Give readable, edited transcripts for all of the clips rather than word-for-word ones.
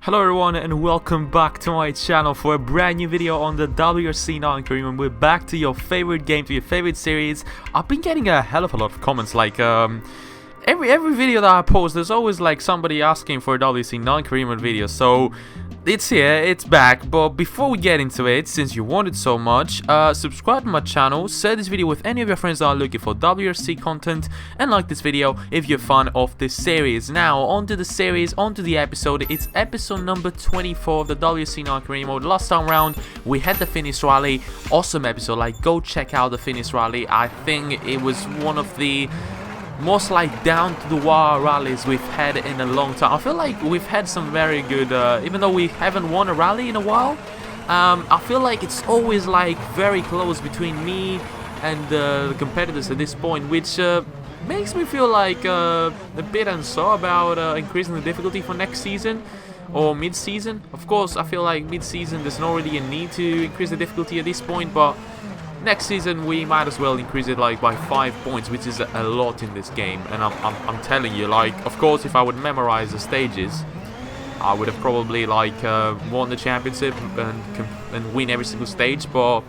Hello everyone and welcome back to my channel for a brand new video on the WRC 9 career, and we're back to your favorite game, to your favorite series. I've been getting a hell of a lot of comments, like every video that I post, there's always like somebody asking for a WRC 9 career mode video, so it's here, it's back. But before we get into it, since you want it so much, subscribe to my channel, share this video with any of your friends that are looking for WRC content, and like this video if you're a fan of this series. Now, onto the series, onto the episode. It's episode number 24 of the WRC 9 career mode. Last time round, we had the finish rally. Awesome episode, like go check out the finish rally. I think it was one of the most like down to the wire rallies we've had in a long time. I feel like we've had some very good, even though we haven't won a rally in a while, I feel like it's always like very close between me and the competitors at this point, which makes me feel like a bit unsure about increasing the difficulty for next season or mid-season. Of course, I feel like mid-season there's not really a need to increase the difficulty at this point, but next season we might as well increase it like by 5 points, which is a lot in this game. And I'm telling you, like, of course, if I would memorize the stages, I would have probably like won the championship and win every single stage. But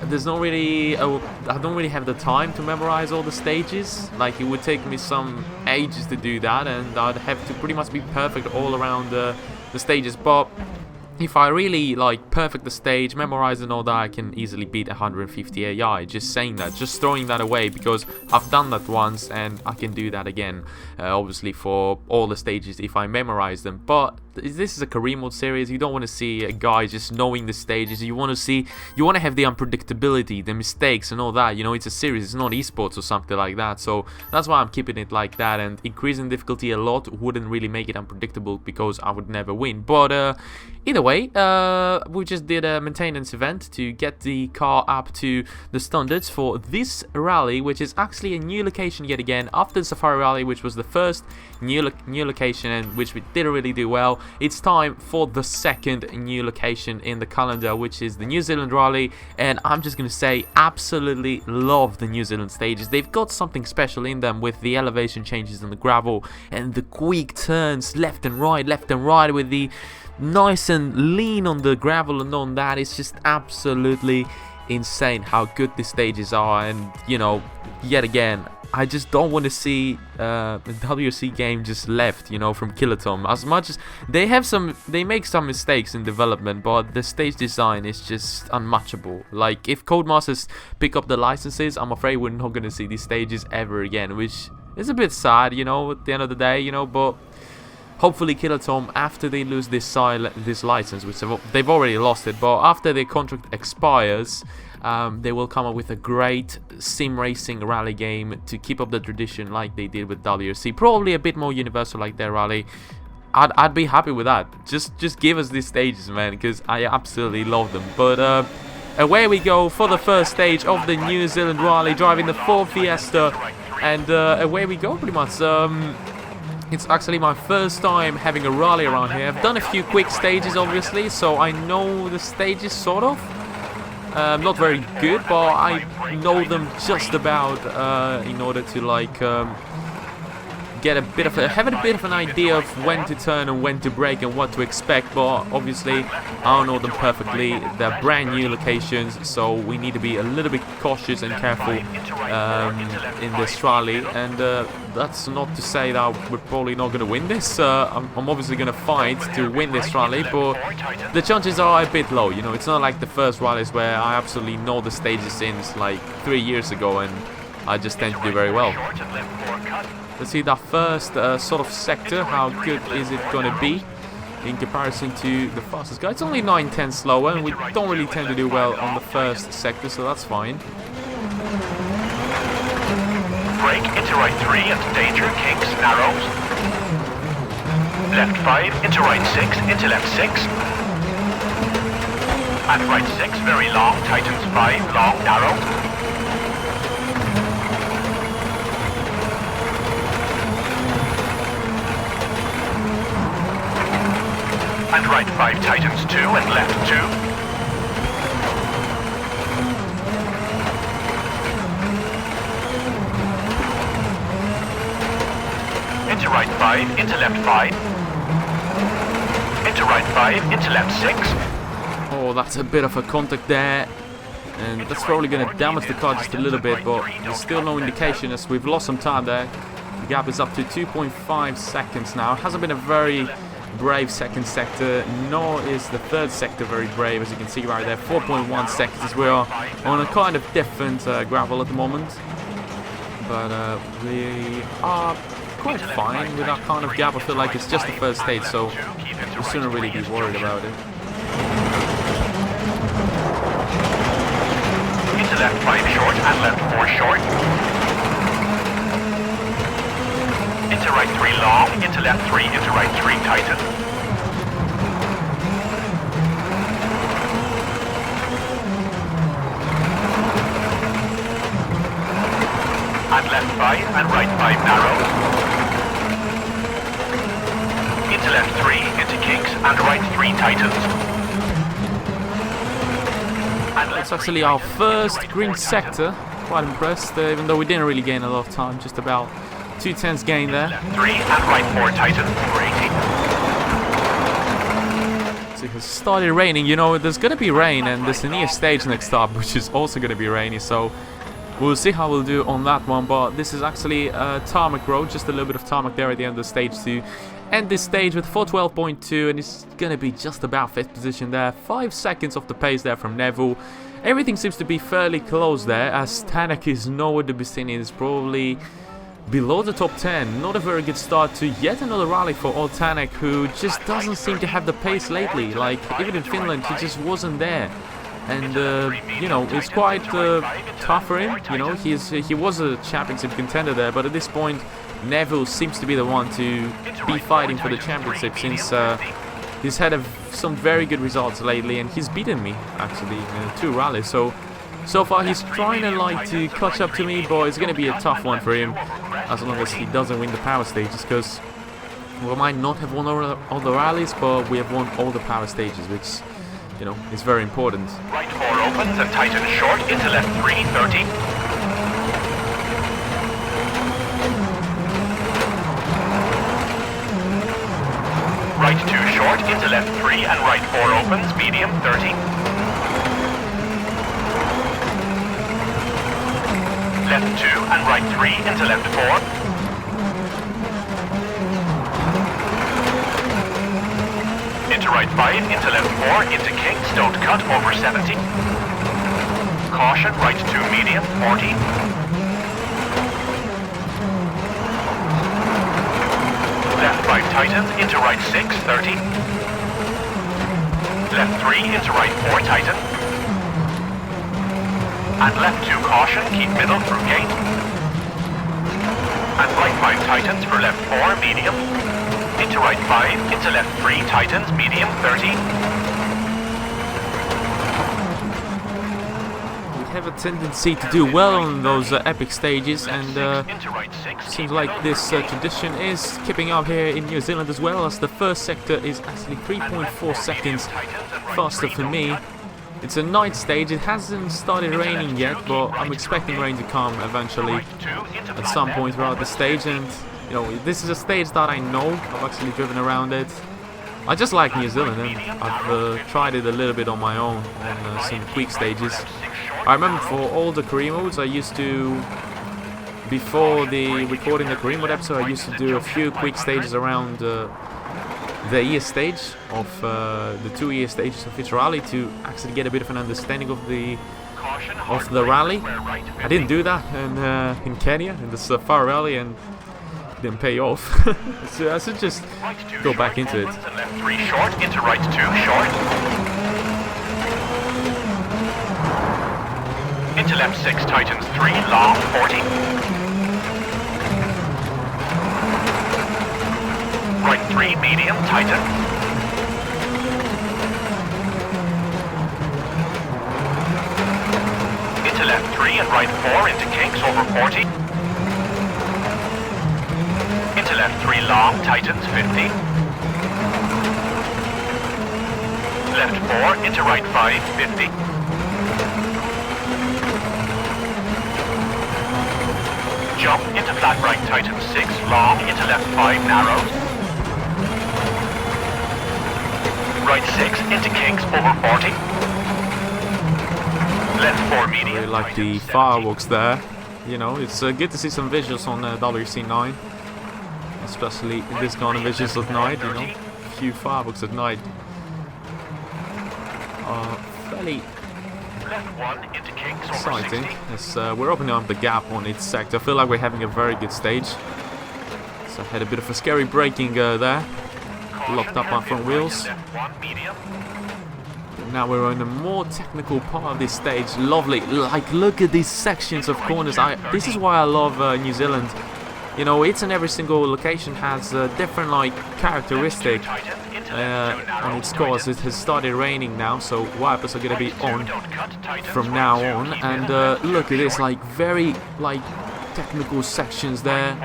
there's not really I don't really have the time to memorize all the stages. Like, it would take me some ages to do that, and I'd have to pretty much be perfect all around the stages. But if I really like perfect the stage, memorize and all that, I can easily beat 150 AI. Just saying that, just throwing that away, because I've done that once and I can do that again. Obviously for all the stages if I memorize them. But this is a career mode series. You don't want to see a guy just knowing the stages. You want to have the unpredictability, the mistakes and all that. You know, it's a series, it's not esports or something like that. So that's why I'm keeping it like that, and increasing difficulty a lot wouldn't really make it unpredictable, because I would never win. But either way, we just did a maintenance event to get the car up to the standards for this rally, which is actually a new location yet again after the Safari Rally, which was the first new location and which we didn't really do well. It's time for the second new location in the calendar, which is the New Zealand Rally. And I'm just gonna say, absolutely love the New Zealand stages. They've got something special in them, with the elevation changes in the gravel and the quick turns left and right with the nice and lean on the gravel and on that. It's just absolutely insane how good these stages are. And you know, yet again, I just don't want to see the WRC game just left, you know, from Kiloton. As much as they make some mistakes in development, but the stage design is just unmatchable. Like, if Codemasters pick up the licenses, I'm afraid we're not going to see these stages ever again, which is a bit sad, you know, at the end of the day, you know. But hopefully Kiloton, after they lose this license, which they've already lost it, but after their contract expires, they will come up with a great sim racing rally game to keep up the tradition like they did with WRC. Probably a bit more universal like their rally. I'd be happy with that. Just give us these stages, man, because I absolutely love them. But away we go for the first stage of the New Zealand Rally, driving the Ford Fiesta, and away we go pretty much. It's actually my first time having a rally around here. I've done a few quick stages, obviously, so I know the stages sort of. Not very good, but I know them just about in order to like have a bit of an idea of when to turn and when to brake and what to expect. But obviously I don't know them perfectly. They're brand new locations, so we need to be a little bit cautious and careful in this rally. And that's not to say that we're probably not going to win this. I'm obviously going to fight to win this rally, but the chances are a bit low. You know, it's not like the first rallies where I absolutely know the stages since like 3 years ago, and I just tend to do very well. Let's see that first sort of sector. How good is it going to be in comparison to the fastest guy? It's only 9/10 slower, and we don't really tend to do well on the first sector, so that's fine. Brake into right 3 and danger, kinks, narrows. Left 5 into right 6, into left 6. And right 6, very long, tightens 5, long, narrow. And right 5 tightens 2 and left 2. Into right 5, into left 5. right 5 into left 6. Oh, that's a bit of a contact there. And that's probably going to damage the car just a little bit, but there's still no indication as we've lost some time there. The gap is up to 2.5 seconds now. It hasn't been a very brave second sector, nor is the third sector very brave, as you can see right there. 4.1 seconds as we are on a kind of different gravel at the moment. But we are quite fine with that kind of gap. I feel like it's just the first stage, so we shouldn't really be worried about it. Into left 5 short and left 4 short. Into right 3 long, into left 3, into right 3 tighten. And left 5 and right 5 narrow. Into left 3, into kinks and right 3 tightens. It's actually our first green sector. Quite impressed, even though we didn't really gain a lot of time, just about 2/10 gain there. Left 3 and right 4 tighten for 80. So it has started raining. You know, there's going to be rain, and there's a near stage next up, which is also going to be rainy. So we'll see how we'll do on that one. But this is actually a tarmac road, just a little bit of tarmac there at the end of the stage to end this stage with 412.2, and it's going to be just about 5th position there. 5 seconds off the pace there from Neville. Everything seems to be fairly close there, as Tanak is nowhere to be seen. It's probably below the top 10. Not a very good start to yet another rally for old Tanak, who just doesn't seem to have the pace lately. Like, even in Finland, he just wasn't there. And, you know, it's quite tough for him. You know, he was a championship contender there, but at this point, Neville seems to be the one to be fighting for the championship, since he's had some very good results lately, and he's beaten me actually in 2 rallies. So far he's trying to catch up to me, but it's going to be a tough one for him as long as he doesn't win the power stages, because we might not have won all the rallies, but we have won all the power stages, which, you know, is very important. Right 4 opens and tighten short into left 3, 30. Right 2 short into left 3 and right 4 opens, medium 30. Left 2 and right 3 into left 4. Into right 5, into left 4, into kinks, don't cut, over 70. Caution, right 2 medium, 40. Left 5 tightens, into right 6, 30. Left 3, into right 4 tighten. And left 2 caution, keep middle through gate. And right 5 tightens for left 4, medium. Into right 5, into left 3 tightens, medium 30. We have a tendency to do well on those epic stages, and seems like this tradition is keeping up here in New Zealand as well, as the first sector is actually 3.4 seconds faster for me. It's a night stage. It hasn't started raining yet, but I'm expecting rain to come eventually at some point throughout the stage. And you know, this is a stage that I know. I've actually driven around it. I just like New Zealand, and I've tried it a little bit on my own on some quick stages. I remember for all the career modes, I used to, before the recording the career mode episode, I used to do a few quick stages around the year stage of the 2 year stages of each rally, to actually get a bit of an understanding of the rally. I didn't do that in Kenya in the Safari rally, and it didn't pay off. So I should just go back into it. Left 3 short into right 2 short. Into left 6 tightens 3 long 40. Right 3 medium tighten. Into left 3 and right 4 into kinks over 40. Into left 3 long tightens 50. Left 4 into right 5 50. Jump into flat right tighten 6 long into left 5 narrows. right 6 into Kings over 40. Left 4 medium. I really like the 70. fireworks there. You know, it's good to see some visuals on WRC9, especially in this kind of visuals at night. You know, a few fireworks at night. Fairly Left 1 into Kings over exciting 60. as we're opening up the gap on each sector. I feel like we're having a very good stage. So I had a bit of a scary braking there. Locked up my front wheels. Left 1 medium. Now we're on a more technical part of this stage. Lovely. Like, look at these sections of corners. This is why I love New Zealand. You know, each and every single location has a different, like, characteristic on its course. It has started raining now, so wipers are going to be on from now on. And look at this, like, very, like, technical sections there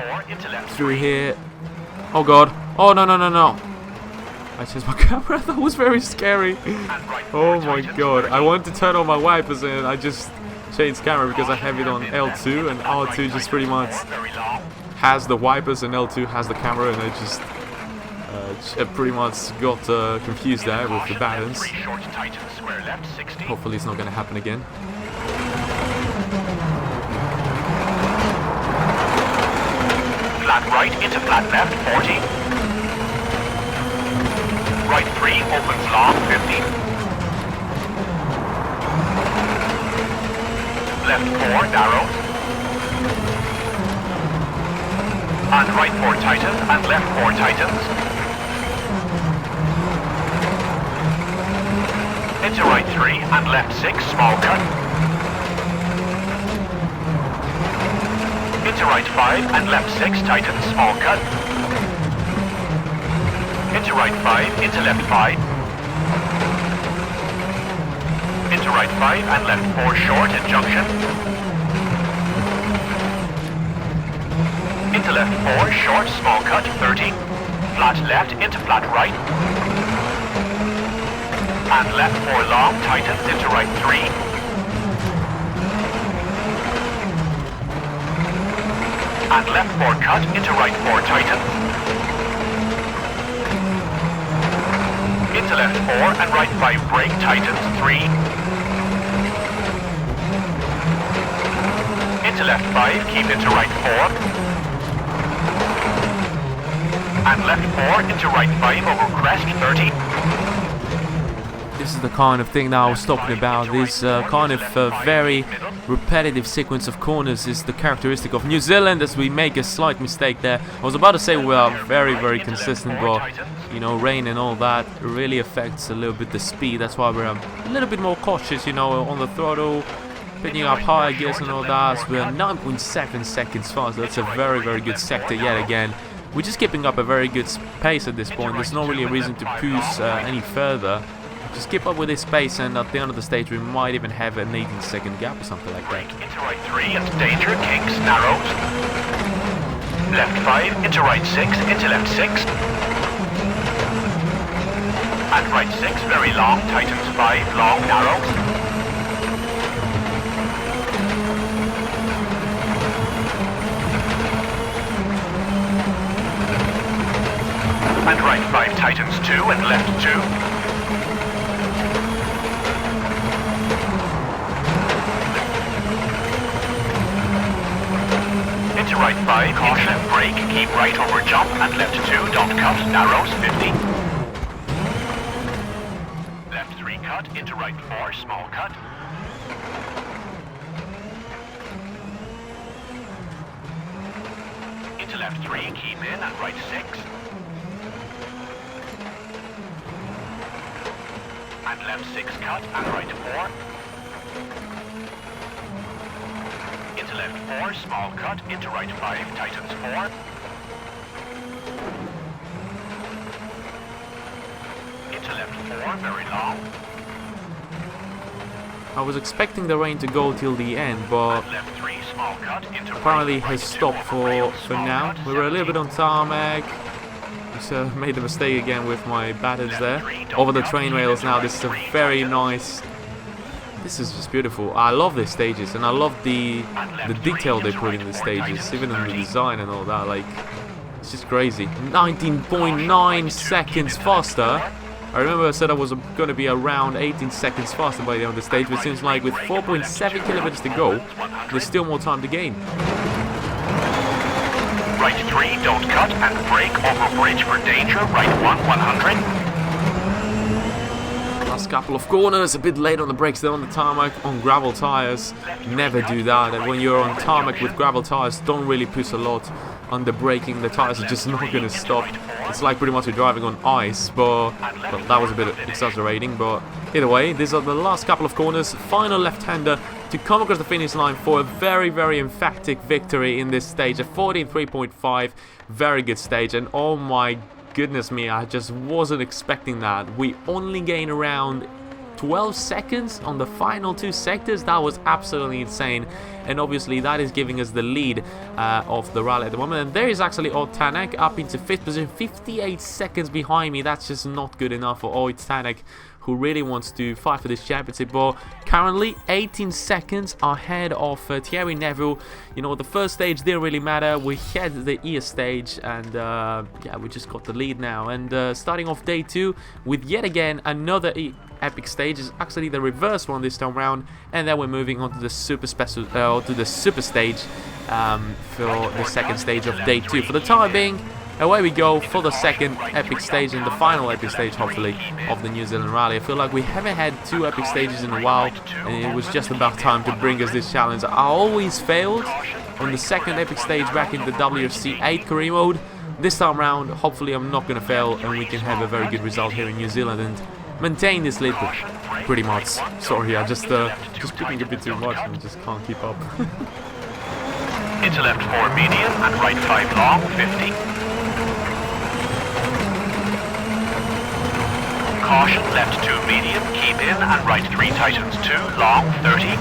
through here. Oh god. Oh, no, no, no, no. I changed my camera. That was very scary. Oh my god. I wanted to turn on my wipers and I just changed camera because I have it on L2, and R2 just pretty much has the wipers and L2 has the camera, and I just pretty much got confused there with the balance. Hopefully it's not going to happen again. Flat right into flat left 40. Right 3 opens long 50. Left 4 narrows. And right 4 tightens and left 4 tightens. Into right 3 and left 6 small cut. Into right 5 and left 6 tightens small cut. Into right 5, into left 5. Into right 5 and left 4 short at junction. Into left 4, short, small cut, 30. Flat left into flat right. And left 4 long, tightens into right 3. And left 4 cut into right 4 tightens. Into left 4 and right 5 brake, tightens 3. Into left 5, keep into right 4. And left 4 into right 5 over crest, 30. This is the kind of thing that I was talking about. This kind of very repetitive sequence of corners is the characteristic of New Zealand, as we make a slight mistake there. I was about to say we are very, very consistent, but you know, rain and all that really affects a little bit the speed. That's why we're a little bit more cautious, you know, on the throttle, picking up higher gears and all that. So we're 9.7 seconds faster. That's a very, very good sector yet again. We're just keeping up a very good pace at this point. There's not really a reason to push any further. Just keep up with this pace, and at the end of the stage we might even have an 18-second gap or something like that. Into right 3, it's danger, Kings, narrows. Left 5, into right 6, into left 6. And right 6, very long, tightens 5, long, narrows. And right 5, tightens 2, and left 2. Into right 5, caution, brake, keep right over jump, and left 2, don't cut, narrows, 50. Left 3 cut, into right 4, small cut. Into left 3, keep in, and right 6. And left 6 cut, and right 4. Into left 4, small cut, into right 5, tightens 4. Into left 4, very long. I was expecting the rain to go till the end, but And left 3, small cut, into apparently right, has right 2, stopped over rail, for small now. cut, We were a little 17. bit on tarmac. Just made the mistake again with my batters there. Over the train rails now. This is a very nice. This is just beautiful. I love these stages, and I love the detail they put in the stages, even in the design and all that. Like, it's just crazy. 19.9 seconds faster. I remember I said I was going to be around 18 seconds faster by the end of the stage, but it seems like with 4.7 kilometers to go, there's still more time to gain. Right 3, don't cut and brake over bridge for danger. Right 1, 100. Last couple of corners, a bit late on the brakes, they're on the tarmac, on gravel tires. Never do that. And when you're on tarmac with gravel tires, don't really push a lot on the braking. The tires are just not going to stop. It's like pretty much you're driving on ice, but well, that was a bit exaggerating. But either way, these are the last couple of corners. Final left-hander to come across the finish line for a very, very emphatic victory in this stage. A 14.3.5, very good stage. And oh my goodness me, I just wasn't expecting that. We only gained around 12 seconds on the final 2 sectors. That was absolutely insane, and obviously that is giving us the lead of the rally at the moment. And there is actually Odd Tanak up into 5th position, 58 seconds behind me. That's just not good enough for Odd Tanak, who really wants to fight for this championship, but currently 18 seconds ahead of Thierry Neuville. You know, the first stage didn't really matter. We had the ES stage, and yeah, we just got the lead now. And starting off day 2 with yet again another epic stage. Is actually the reverse one this time round, and then we're moving on to the super special, to the super stage for the second stage of day 2. For the time being, away we go for the second epic stage and the final epic stage, hopefully, of the New Zealand Rally. I feel like we haven't had 2 epic stages in a while, and it was just about time to bring us this challenge. I always failed on the second epic stage back in the WRC 8 career mode. This time round, hopefully I'm not going to fail, and we can have a very good result here in New Zealand and maintain this lead pretty much. Sorry, I just picking a bit too much and just can't keep up. Into left 4 medium and right 5 long, 50. Caution, left 2 medium, keep in, and right 3 tightens 2, long, 30.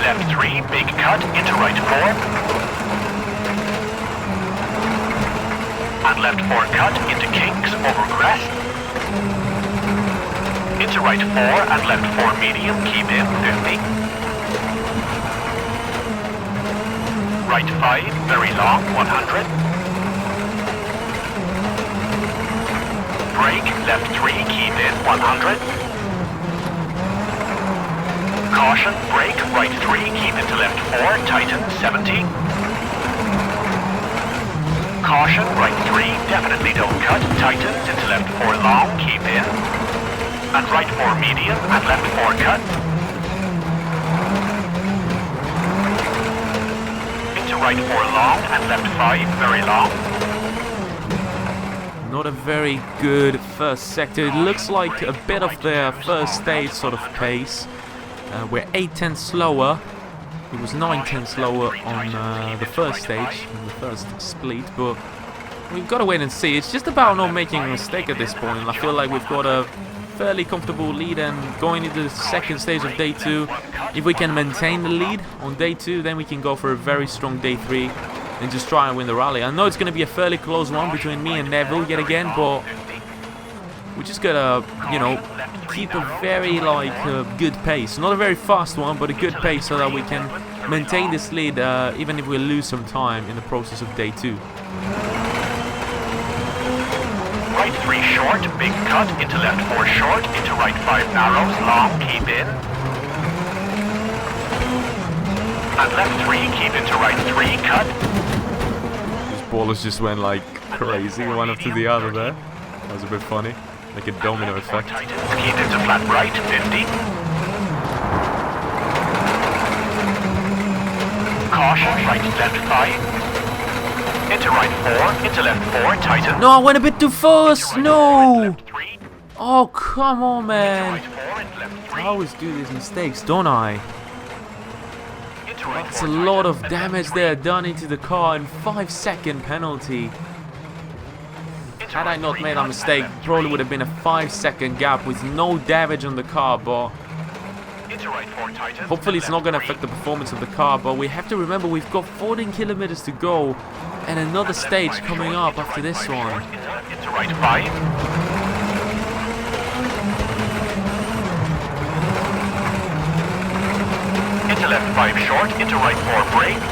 Left 3, big cut, into right 4. And left 4 cut, into kinks, over crest. Into right 4 and left 4 medium, keep in, 50. Right 5, very long, 100. Brake, left 3, keep in, 100. Caution, brake, right 3, keep into left 4, tighten, 70. Caution, right 3, definitely don't cut, tightens into left 4 long, keep in. And right 4 medium and left 4 cut. Right 4 long and left 5 very long. Not a very good first sector. It looks like a bit of their first stage sort of pace. We're 8/10 slower. It was 9/10 slower on the first stage, on the first split, but we've got to wait and see. It's just about not making a mistake at this point. I feel like we've got a fairly comfortable lead, and going into the second stage of day 2, if we can maintain the lead on day 2, then we can go for a very strong day 3 and just try and win the rally. I know it's going to be a fairly close one between me and Neuville yet again, but we just gotta, you know, keep a very good pace. Not a very fast one, but a good pace, so that we can maintain this lead even if we lose some time in the process of day 2. Right 3 short, big cut, into left 4 short, into right 5 narrows, long, keep in. And left 3, keep into right 3, cut. These ballers just went like crazy, one after the other there. That was a bit funny, like a domino effect. Keep into flat right, 50. Caution, right left 5. Into right 4, into left 4, tighten. No, I went a bit too fast, no! Oh, come on, man. I always do these mistakes, don't I? That's a lot of damage there done into the car, and 5-second penalty. Had I not made that mistake, probably would have been a 5-second gap with no damage on the car, but hopefully it's not going to affect the performance of the car. But we have to remember we've got 14 kilometers to go and another stage coming up after this one. Into right 5. Into left 5 short, into right 4 brake.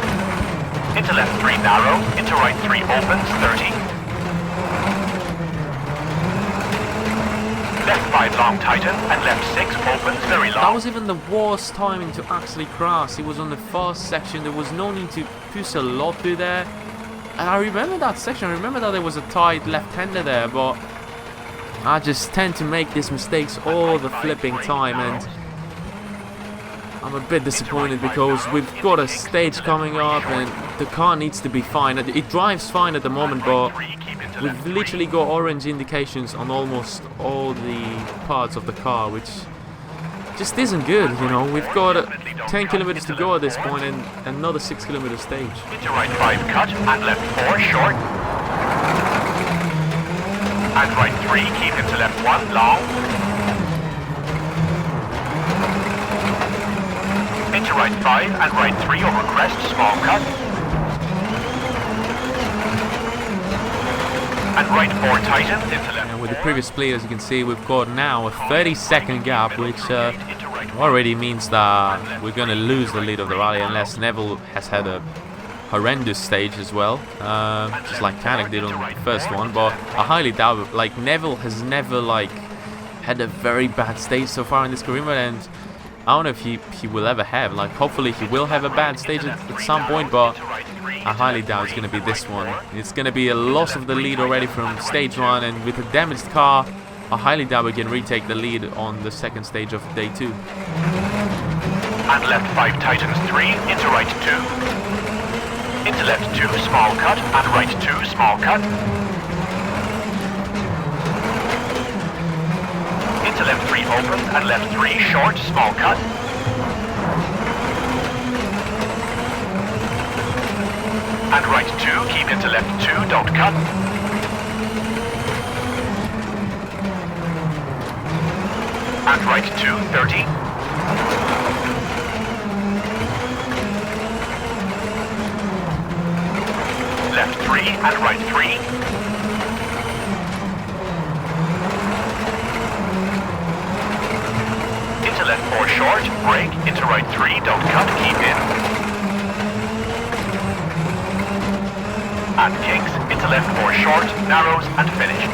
Into left 3 narrow, into right 3 opens, 30. Left 5 long tighten, and left 6 opens, very long. That was even the worst timing to actually cross. It was on the first section. There was no need to push a lot through there. And I remember that section. I remember that there was a tight left-hander there, but I just tend to make these mistakes all the flipping time, and I'm a bit disappointed because we've got a stage coming up and the car needs to be fine. It drives fine at the moment, but we've literally got orange indications on almost all the parts of the car, which just isn't good, you know. We've got 10 kilometers to go at this point and another 6 kilometer stage. Into right 5 cut, and left 4 short. And right 3, keep into left 1, long. Into right 5 and right 3 over crest, small cut. And right 4 tightens into left. And with the previous split, as you can see, we've got now a 30-second gap, which already means that we're going to lose the lead of the rally unless Neville has had a horrendous stage as well, just like Tanak did on the first one. But I highly doubt it. Like, Neville has never had a very bad stage so far in this career, and I don't know if he will ever have. Like, hopefully he will have a bad stage at some point, but I highly doubt it's going to be this one. It's going to be a loss of the lead already from stage 1, and with a damaged car, I highly doubt we can retake the lead on the second stage of day 2. And left 5 tightens 3, into right 2. Into left 2, small cut, and right 2, small cut. Into left 3 opens, and left 3 short, small cut. And right 2, keep into left 2, don't cut. And right 2, 30. Left 3 and right 3. Into left 4 short, brake, into right 3, don't cut, keep in. And kicks, into left 4 short, narrows and finish.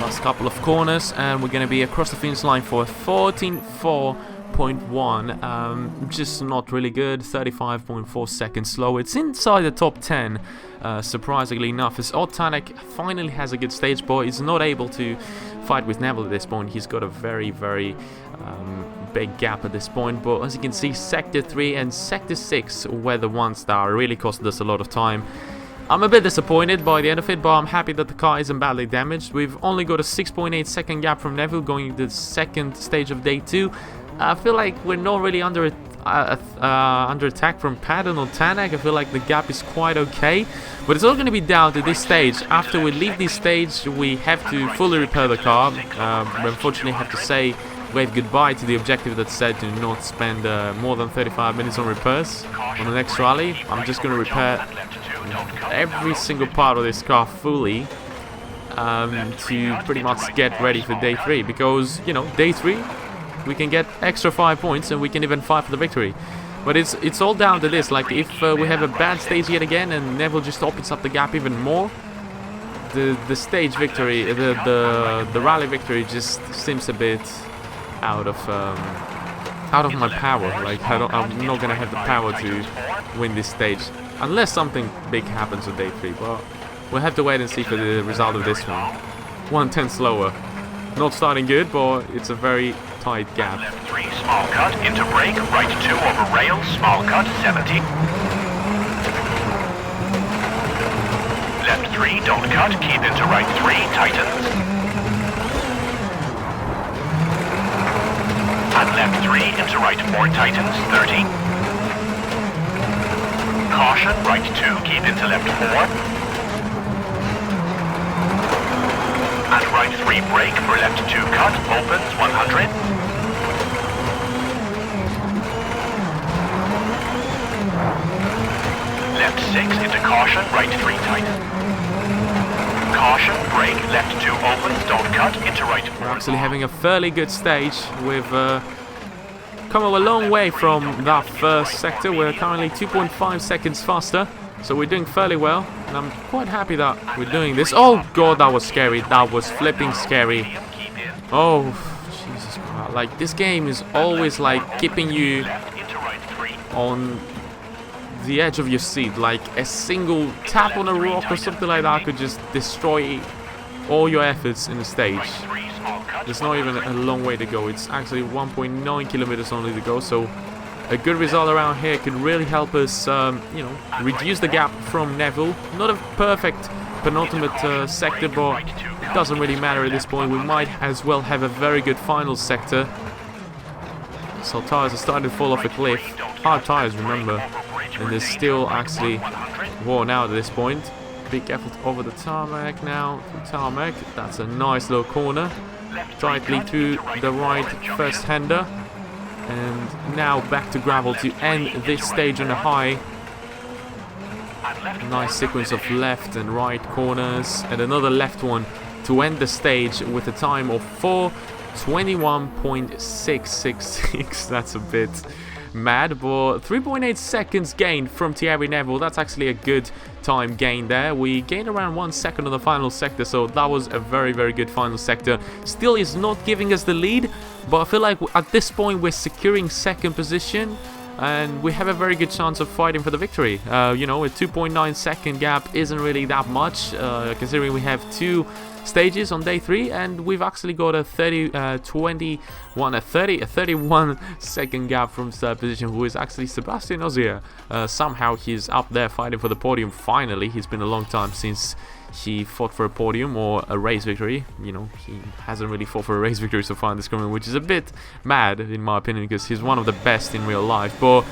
Last couple of corners and we're going to be across the finish line for 14.4.1. Just not really good. 35.4 seconds slow. It's inside the top 10, surprisingly enough, as Tanak finally has a good stage, but he's not able to fight with Neville at this point. He's got a very big gap at this point, but as you can see, sector 3 and sector 6 were the ones that really costed us a lot of time. I'm a bit disappointed by the end of it, but I'm happy that the car isn't badly damaged. We've only got a 6.8 second gap from Neville going into the second stage of day 2. I feel like we're not really under attack from Patton or Tanak. I feel like the gap is quite okay, but it's all going to be down to this stage. After we leave this stage, we have to fully repair the car. We unfortunately have to say wave goodbye to the objective that said to not spend more than 35 minutes on repairs on the next rally. I'm just going to repair every single part of this car fully to pretty much get ready for day 3, because, you know, day 3 we can get extra 5 points and we can even fight for the victory. But it's all down to this. Like, if we have a bad stage yet again and Neville just opens up the gap even more, the stage victory, the rally victory just seems a bit out of my power. Like, I'm not gonna have the power to win this stage unless something big happens on day 3. But we'll have to wait and see for the result of this one. 1/10 slower. Not starting good, but it's a very tight gap. Left 3, small cut, into brake, right 2 over rails, small cut, 70. Left 3, don't cut, keep into right 3, tightens. And left 3, into right 4, tightens, 30. Caution, right 2, keep into left 4. And right 3 brake for left 2 cut, opens 100. Left 6 into caution, right 3 tight. Caution, brake, left 2 opens, don't cut, into right 4. We're actually having a fairly good stage with come a long way from that first sector. We're currently 2.5 seconds faster, so we're doing fairly well, and I'm quite happy that we're doing this. Oh god, that was scary. That was flipping scary. Oh, Jesus Christ. Like, this game is always like keeping you on the edge of your seat. Like, a single tap on a rock or something like that could just destroy all your efforts in the stage. There's not even a long way to go. It's actually 1.9 kilometers only to go, so a good result around here could really help us, you know, reduce the gap from Neville. Not a perfect penultimate sector, but it doesn't really matter at this point. We might as well have a very good final sector. So tires are starting to fall off a cliff. Hard tires, remember, and they're still actually worn out at this point. Big effort over the tarmac now. Tarmac, that's a nice little corner. Tightly to the right first hander, and now back to gravel to end this stage on a high. Nice sequence of left and right corners, and another left one to end the stage with a time of 4:21.666. That's a bit mad, but 3.8 seconds gained from Thierry Neville. That's actually a good time gain there. We gained around 1 second on the final sector, so that was a very good final sector. Still is not giving us the lead, but I feel like at this point we're securing second position, and we have a very good chance of fighting for the victory. You know, a 2.9 second gap isn't really that much, considering we have 2 stages on day 3, and we've actually got a 31 second gap from third position, who is actually Sebastian Ogier. Somehow he's up there fighting for the podium finally. He's been a long time since he fought for a podium or a race victory. You know, he hasn't really fought for a race victory so far in this tournament, which is a bit mad in my opinion, because he's one of the best in real life. But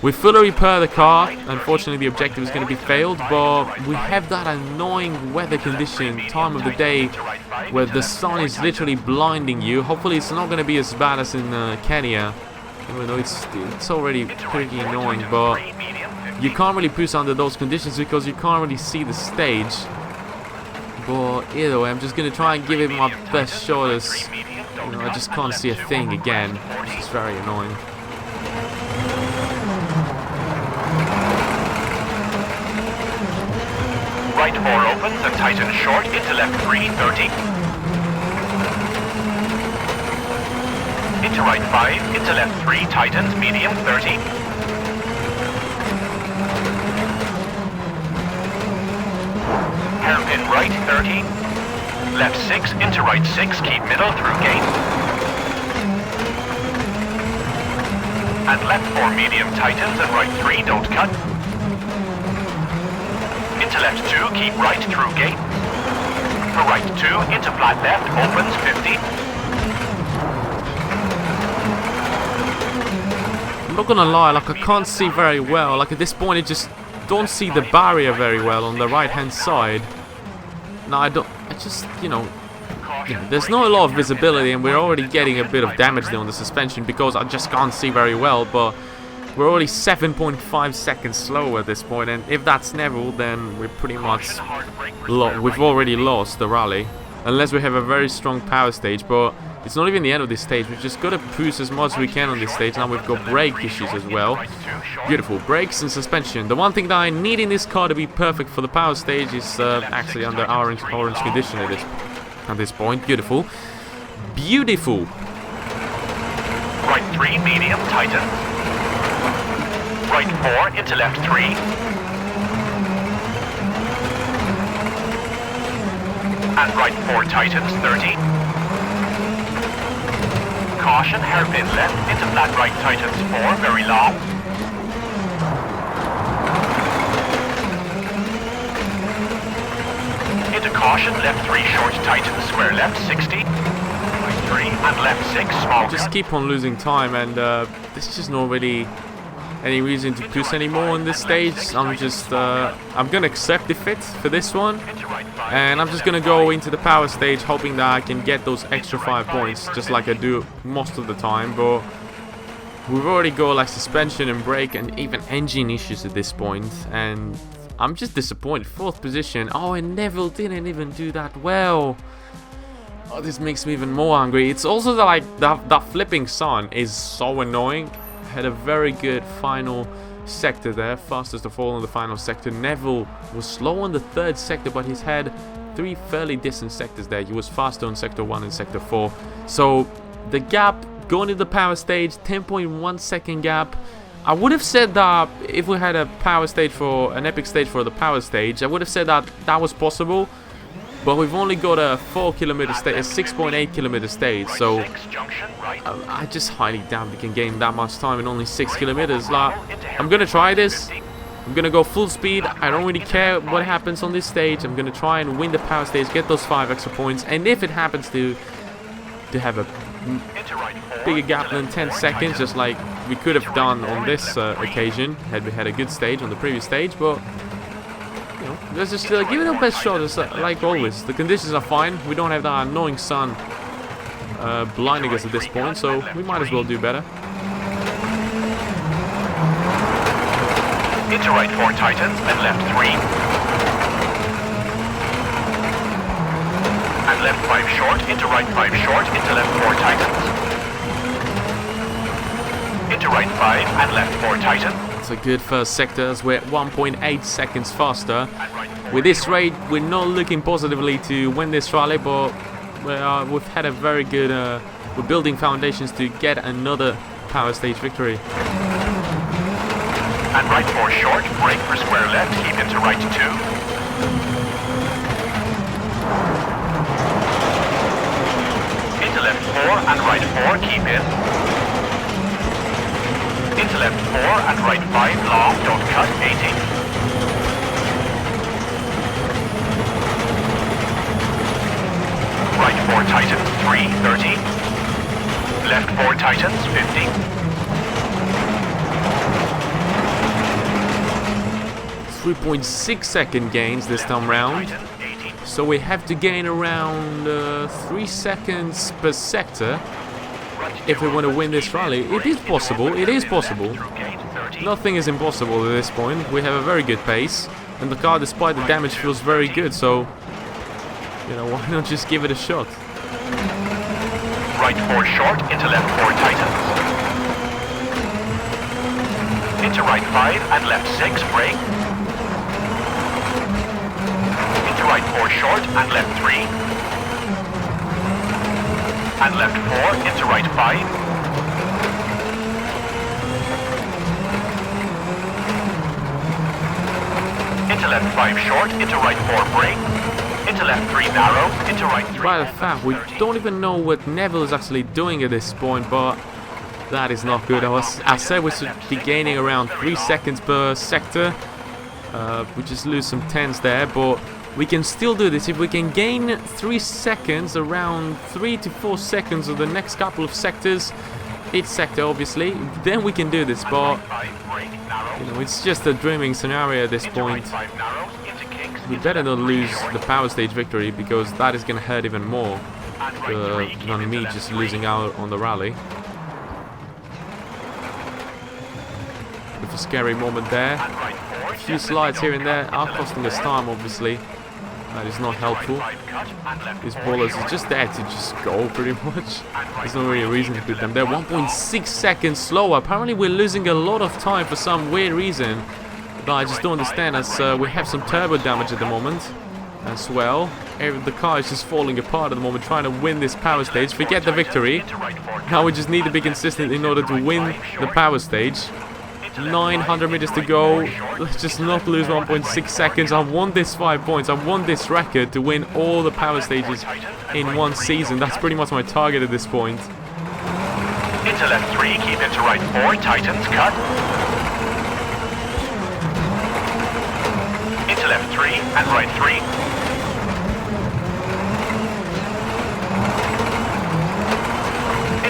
we fully repair the car. Unfortunately, the objective is going to be failed, but we have that annoying weather condition, time of the day, where the sun is literally blinding you. Hopefully, it's not going to be as bad as in Kenya, even though it's already pretty annoying, but you can't really push under those conditions because you can't really see the stage. But either way, I'm just going to try and give it my best shot, as you know, I just can't see a thing again, which is very annoying. Right 4 opens and tightens short into left 3, 30. Into right 5, into left 3, tightens, medium, 30. Hairpin right, 30. Left 6, into right 6, keep middle through gate. And left 4 medium tightens and right 3, don't cut. Into left 2, keep right through gate. For right 2, into flat left, opens 50. I'm not gonna lie, like, I can't see very well. Like, at this point I just don't see the barrier very well on the right hand side. No, I just, you know, there's not a lot of visibility, and we're already getting a bit of damage there on the suspension because I just can't see very well. But we're already 7.5 seconds slower at this point, and if that's Neville, then we're pretty much we've already lost the rally, unless we have a very strong power stage. But it's not even the end of this stage. We've just got to push as much as we can on this stage. Now we've got brake issues as well. Beautiful brakes and suspension. The one thing that I need in this car to be perfect for the power stage is actually under orange condition at this point. Beautiful. Right 3 medium tighten. Right 4 into left 3. And right 4 tightens, 30. Caution, hairpin left into flat right tightens, 4, very long. Into caution, left 3 short tightens, square left, 60. Right 3 and left 6, small cut. Just keep on losing time, and there's just not really any reason to push anymore on this stage. I'm just I'm gonna accept defeat for this one, and I'm just gonna go into the power stage hoping that I can get those extra 5 points, just like I do most of the time. But we've already got like suspension and brake and even engine issues at this point, and I'm just disappointed. 4th position. Oh, and Neville didn't even do that well. Oh, this makes me even more angry. It's also that flipping sun is so annoying. Had a very good final sector there, fastest of all in the final sector. Neville was slow on the third sector, but he's had 3 fairly decent sectors there. He was faster on sector 1 and sector 4. So the gap going to the power stage, 10.1 second gap. I would have said that if we had a power stage for an epic stage for the power stage, I would have said that that was possible. But we've only got a 4 kilometer stage, a 6.8 kilometer stage, so I just highly doubt we can gain that much time in only 6 kilometers. Like, I'm gonna try this. I'm gonna go full speed. I don't really care what happens on this stage. I'm gonna try and win the power stage, get those 5 extra points, and if it happens to have a bigger gap than 10 seconds, just like we could have done on this occasion, had we had a good stage on the previous stage, but. Let's just give it our best shot, like always. The conditions are fine. We don't have that annoying sun blinding us at this point, so we might as well do better. Into right 4 tightens and left 3. And left 5 short, into right 5 short, into left 4 tightens. Into right 5 and left 4 tightens. A good first sector as we're 1.8 seconds faster. With this rate, we're not looking positively to win this rally, but we've had a very good we're building foundations to get another power stage victory. And right 4 short, brake for square left, keep into right 2. Into left 4 and right 4, keep in. Into left 4 and right 5 long, don't cut, 80. Right 4 tightens, 3, 30. Left 4 tightens, 50. 3.6 second gains this time round. So we have to gain around 3 seconds per sector if we want to win this rally. It is possible, it is possible. Nothing is impossible at this point. We have a very good pace, and the car, despite the damage, feels very good, so you know, why not just give it a shot? Right 4 short, into left 4 tightens. Into right 5 and left 6, brake. Into right 4 short and left 3. And left 4 into right 5. Into left 5 short, into right 4 brake. Into left 3 narrow, into right 3. By the fact, we don't even know what Neville is actually doing at this point, but that is not good. I said we should be gaining around 3 seconds per sector. We just lose some tenths there, but we can still do this. If we can gain 3 seconds, around 3 to 4 seconds of the next couple of sectors, each sector obviously, then we can do this, but you know, it's just a dreaming scenario at this point. We better not lose the power stage victory, because that is going to hurt even more than me just losing out on the rally. With a scary moment there. A few slides here and there are costing us time, obviously. That is not helpful. These ballers are just there to just go, pretty much. There's no really reason to put them there. 1.6 seconds slower. Apparently we're losing a lot of time for some weird reason that I just don't understand, as we have some turbo damage at the moment as well. The car is just falling apart at the moment, trying to win this power stage. Forget the victory. Now we just need to be consistent in order to win the power stage. 900 meters to go. Let's just not lose 1.6 seconds. I want this 5 points. I want this record to win all the power stages in one season. That's pretty much my target at this point. Into left 3, keep into right 4, tightens, cut. Into left 3 and right 3.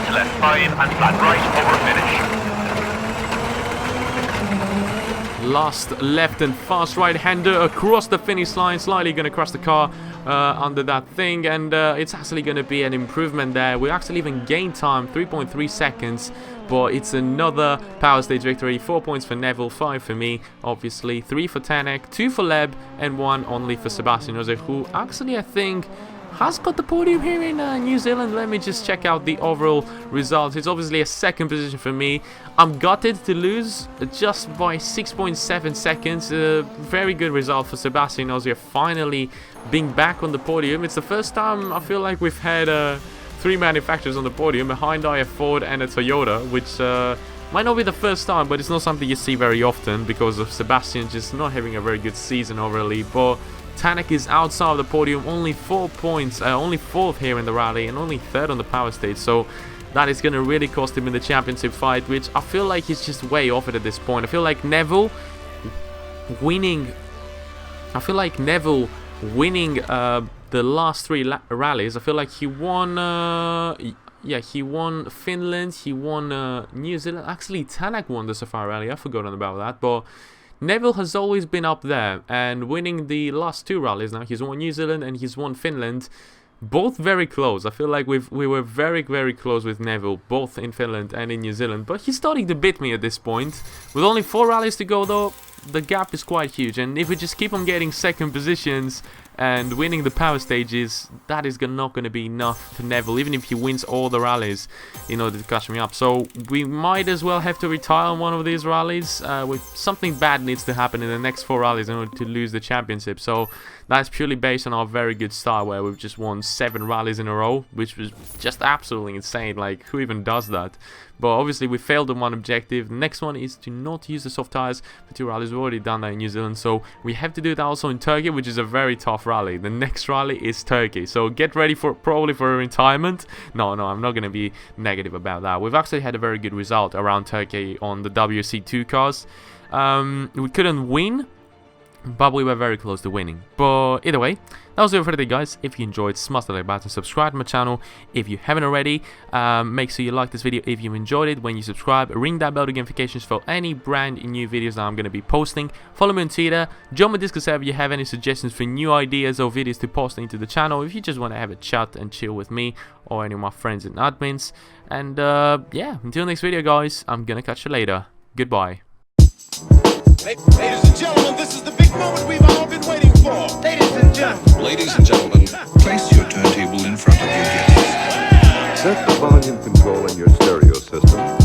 Into left 5 and flat right, over finish. Last left and fast right-hander across the finish line, slightly going to crush the car under that thing, and it's actually going to be an improvement there. We actually even gained time, 3.3 seconds, but it's another power stage victory. 4 points for Neville, 5 for me, obviously, 3 for Tanek, 2 for Leb, and 1 only for Sebastian Jose, who actually, I think, has got the podium here in New Zealand. Let me just check out the overall results. It's obviously a second position for me. I'm gutted to lose just by 6.7 seconds. Very good result for Sebastian Ogier, finally being back on the podium. It's the first time I feel like we've had 3 manufacturers on the podium, a Hyundai, a Ford and a Toyota, which might not be the first time, but it's not something you see very often because of Sebastian just not having a very good season overall. But Tanak is outside of the podium, only 4 points, only 4th here in the rally and only 3rd on the power stage, so that is going to really cost him in the championship fight, which I feel like he's just way off it at this point. I feel like Neville winning the last 3 rallies. I feel like he won he won Finland, he won New Zealand. Actually, Tanak won the Safari Rally, I've forgotten about that, but Neville has always been up there and winning the last 2 rallies now. He's won New Zealand and he's won Finland. Both very close. I feel like we were very, very close with Neville, both in Finland and in New Zealand. But he's starting to beat me at this point. With only 4 rallies to go though, the gap is quite huge. And if we just keep on getting second positions and winning the power stages, that is not going to be enough for Neville, even if he wins all the rallies in order to catch me up. So we might as well have to retire on one of these rallies. Something bad needs to happen in the next 4 rallies in order to lose the championship. So that's purely based on our very good start, where we've just won 7 rallies in a row, which was just absolutely insane. Like, who even does that? But obviously we failed on one objective. The next one is to not use the soft tires for 2 rallies. We've already done that in New Zealand, so we have to do that also in Turkey, which is a very tough rally. The next rally is Turkey, so get ready for probably for a retirement. No, I'm not going to be negative about that. We've actually had a very good result around Turkey on the WRC 2 cars. We couldn't win, but we were very close to winning. But either way, that was it for today, guys. If you enjoyed, smash the like button, subscribe to my channel if you haven't already. Make sure you like this video if you enjoyed it. When you subscribe, ring that bell to get notifications for any brand new videos that I'm going to be posting. Follow me on Twitter, join my Discord server if you have any suggestions for new ideas or videos to post into the channel, if you just want to have a chat and chill with me or any of my friends and admins. And yeah, until next video, guys, I'm gonna catch you later. Goodbye. Ladies and gentlemen, this is the big moment we've all been waiting for. Ladies and gentlemen, place your turntable in front of your guests. Set the volume control in your stereo system